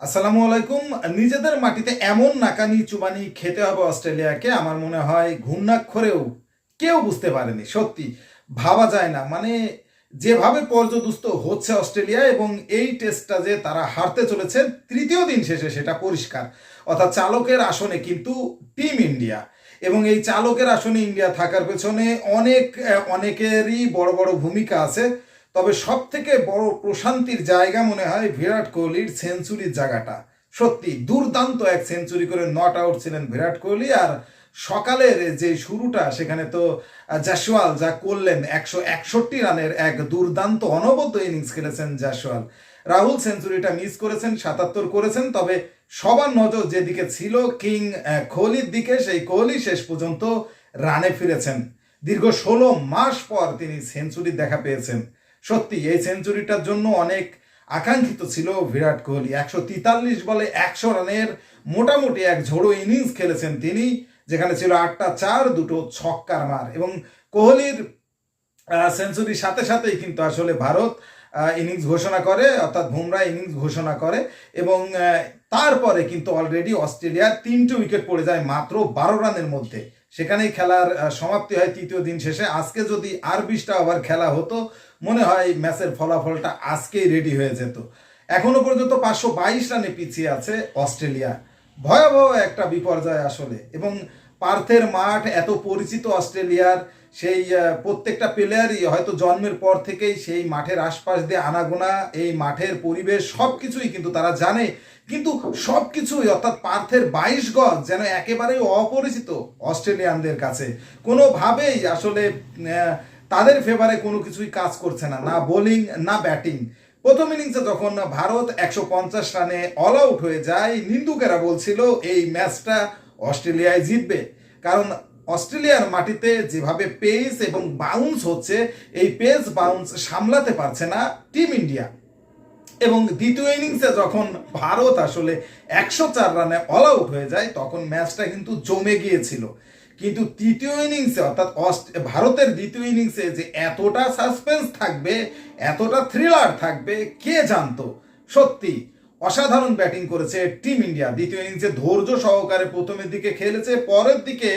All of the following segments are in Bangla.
আসসালামু আলাইকুম। নিজেদের মাটিতে এমন নাকানি চুবানি খেতে হবে অস্ট্রেলিয়াকে, আমার মনে হয় ঘুণাক্ষরেও কেউ বুঝতে পারেনি। সত্যি ভাবা যায় না, মানে যেভাবে পর্যদুস্ত হচ্ছে অস্ট্রেলিয়া এবং এই টেস্টটা যে তারা হারতে চলেছে তৃতীয় দিন শেষে সেটা পরিষ্কার। অর্থাৎ চালকের আসনে কিন্তু টিম ইন্ডিয়া, এবং এই চালকের আসনে ইন্ডিয়া থাকার পেছনে অনেকেরই বড় বড় ভূমিকা আছে। তবে সব থেকে বড় প্রশান্তির জায়গা মনে হয় বিরাট কোহলির সেঞ্চুরির জায়গাটা। সত্যি দুর্দান্ত এক সেঞ্চুরি করে নট আউট ছিলেন বিরাট কোহলি। আর সকালের যে শুরুটা সেখানে তো জাসওয়াল যা করলেন, 161 রানের এক দুর্দান্ত অনবদ্য ইনিংস খেলেছেন জাসওয়াল। রাহুল সেঞ্চুরিটা মিস করেছেন, 77 করেছেন। তবে সবার নজর যেদিকে ছিল কিং কোহলির দিকে, সেই কোহলি শেষ পর্যন্ত রানে ফিরেছেন। দীর্ঘ 16 মাস পর তিনি সেঞ্চুরি দেখা পেয়েছেন। সত্যি এই সেঞ্চুরিটার জন্য অনেক আকাঙ্ক্ষিত ছিল বিরাট কোহলি। 143 বলে 100 রানের মোটামুটি এক ঝোড়ো ইনিংস খেলেছেন তিনি, যেখানে ছিল 8টা 4, 2টো ছক্কার মার। এবং কোহলির সেঞ্চুরির সাথে সাথেই কিন্তু আসলে ভারত ইনিংস ঘোষণা করে, অর্থাৎ বুমরা ইনিংস ঘোষণা করে। এবং তারপরে কিন্তু অলরেডি অস্ট্রেলিয়ার 3টে উইকেট পড়ে যায় মাত্র 12 রানের মধ্যে। সেখানেই খেলার সমাপ্তি হয় তৃতীয় দিন শেষে। আজকে যদি আর 20টা ওভার খেলা হতো, মনে হয় ম্যাচের ফলাফলটা আজকেই রেডি হয়ে যেত। এখনো পর্যন্ত 522 রানে পিছিয়ে আছে অস্ট্রেলিয়া। ভয়াবহ একটা বিপর্যয় আসলে। এবং পার্থের মাঠ এত পরিচিত অস্ট্রেলিয়ার, সেই প্রত্যেকটা প্লেয়ারই হয়তো জন্মের পর থেকেই সেই মাঠের আশপাশ দিয়ে আনাগোনা, এই মাঠের পরিবেশ সব কিছুই কিন্তু তারা জানে। কিন্তু সব কিছুই, অর্থাৎ পার্থের 22 গজ যেন একেবারেই অপরিচিত অস্ট্রেলিয়ানদের কাছে। কোনোভাবেই আসলে তাদের ফেভারে কোনো কিছুই কাজ করছে না, না বোলিং না ব্যাটিং। প্রথম ইনিংসে যখন ভারত 150 রানে অল আউট হয়ে যায়, নিন্দুকেরা বলছিল এই ম্যাচটা অস্ট্রেলিয়ায় জিতবে। কারণ অস্ট্রেলিয়ার মাটিতে যেভাবে পেস এবং বাউন্স হচ্ছে, এই পেস বাউন্স সামলাতে পারছে না টিম ইন্ডিয়া। এবং দ্বিতীয় ইনিংসে যখন ভারত আসলে 104 রানে অল আউট হয়ে যায়, তখন ম্যাচটা কিন্তু জমে গিয়েছিল। কিন্তু তৃতীয় ইনিংসে, অর্থাৎ ভারতের দ্বিতীয় ইনিংসে যে এতটা সাসপেন্স থাকবে, এতটা থ্রিলার থাকবে, কে জানতো। সত্যি অসাধারণ ব্যাটিং করেছে টিম ইন্ডিয়া। দ্বিতীয় ইনিংসে ধৈর্য সহকারে প্রথমের দিকে খেলেছে, পরের দিকে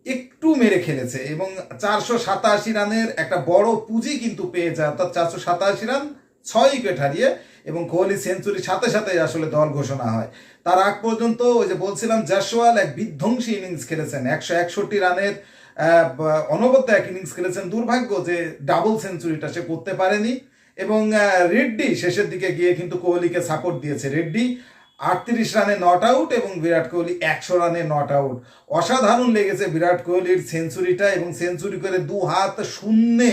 একটু মেরে খেলেছে এবং 487 রানের একটা বড় পুঁজি কিন্তু পেয়ে যায়। অর্থাৎ 487 রান 6 উইকেট হারিয়ে, এবং কোহলি সেঞ্চুরির সাথে সাথে আসলে দল ঘোষণা হয়। তার আগ পর্যন্ত ওই যে বলছিলাম, জাসওয়াল এক বিধ্বংসী ইনিংস খেলেছেন, 161 রানের অনবদ্য এক ইনিংস খেলেছেন। দুর্ভাগ্য যে ডাবল সেঞ্চুরিটা সে করতে পারেনি। এবং রেড্ডি শেষের দিকে গিয়ে কিন্তু কোহলিকে সাপোর্ট দিয়েছে। রেড্ডি 38 রানে নট আউট এবং বিরাট কোহলি 100 রানে নট আউট। অসাধারণ লেগেছে বিরাট কোহলির সেঞ্চুরিটা, এবং সেঞ্চুরি করে 2 হাত শূন্যে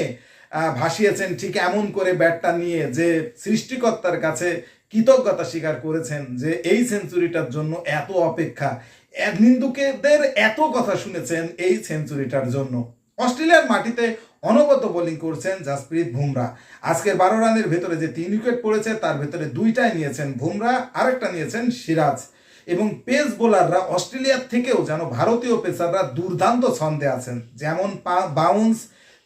ভাসিয়েছেন ঠিক এমন করে ব্যাটটা নিয়ে, যে সৃষ্টিকর্তার কাছে কৃতজ্ঞতা স্বীকার করেছেন যে এই সেঞ্চুরিটার জন্য এত অপেক্ষা, নিন্দুকেদের এত কথা শুনেছেন এই সেঞ্চুরিটার জন্য। অস্ট্রেলিয়ার মাটিতে অনবদ্য বোলিং করছেন জাসপ্রীত বুমরা। আজকের 12 রানের ভেতরে যে 3 উইকেট পড়েছে, তার ভেতরে 2টাই নিয়েছেন বুমরা, আরেকটা নিয়েছেন সিরাজ। এবং পেস বোলাররা অস্ট্রেলিয়ার থেকেও যেন ভারতীয় পেসাররা দুর্দান্ত ছন্দে আছেন। যেমন বাউন্স,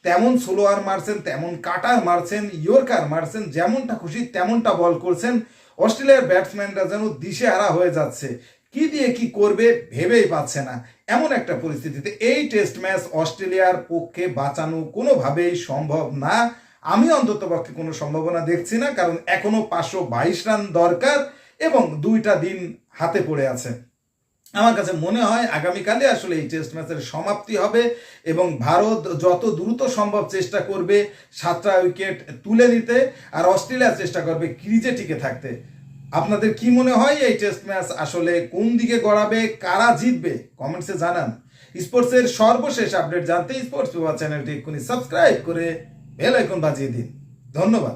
তেমন স্লোয়ার মারছেন, তেমন কাটার মারছেন, ইয়র্কার মারছেন, যেমনটা খুশি তেমনটা বল করছেন। অস্ট্রেলিয়ার ব্যাটসম্যানরা যেন দিশেহারা হয়ে যাচ্ছে, কি দিয়ে কি করবে ভেবেই পাচ্ছে না। এমন একটা পরিস্থিতিতে এই টেস্ট ম্যাচ অস্ট্রেলিয়ার পক্ষে বাঁচানো কোনোভাবেই সম্ভব না। আমি অন্ততপক্ষে কোনো সম্ভাবনা দেখছি না, কারণ এখনো 522 রান দরকার এবং 2টা দিন হাতে পড়ে আছে। আমার কাছে মনে হয় আগামীকালে আসলে এই টেস্ট ম্যাচের সমাপ্তি হবে, এবং ভারত যত দ্রুত সম্ভব চেষ্টা করবে 7টা উইকেট তুলে নিতে, আর অস্ট্রেলিয়া চেষ্টা করবে ক্রিজে টিকে থাকতে। আপনাদের কি মনে হয় এই টেস্ট ম্যাচ আসলে কোন দিকে গড়াবে, কারা জিতবে, কমেন্টসে জানান। স্পোর্টসের সর্বশেষ আপডেট জানতে স্পোর্টস পেপার চ্যানেলটি এক্ষুনি সাবস্ক্রাইব করে বেল আইকন বাজিয়ে দিন। ধন্যবাদ।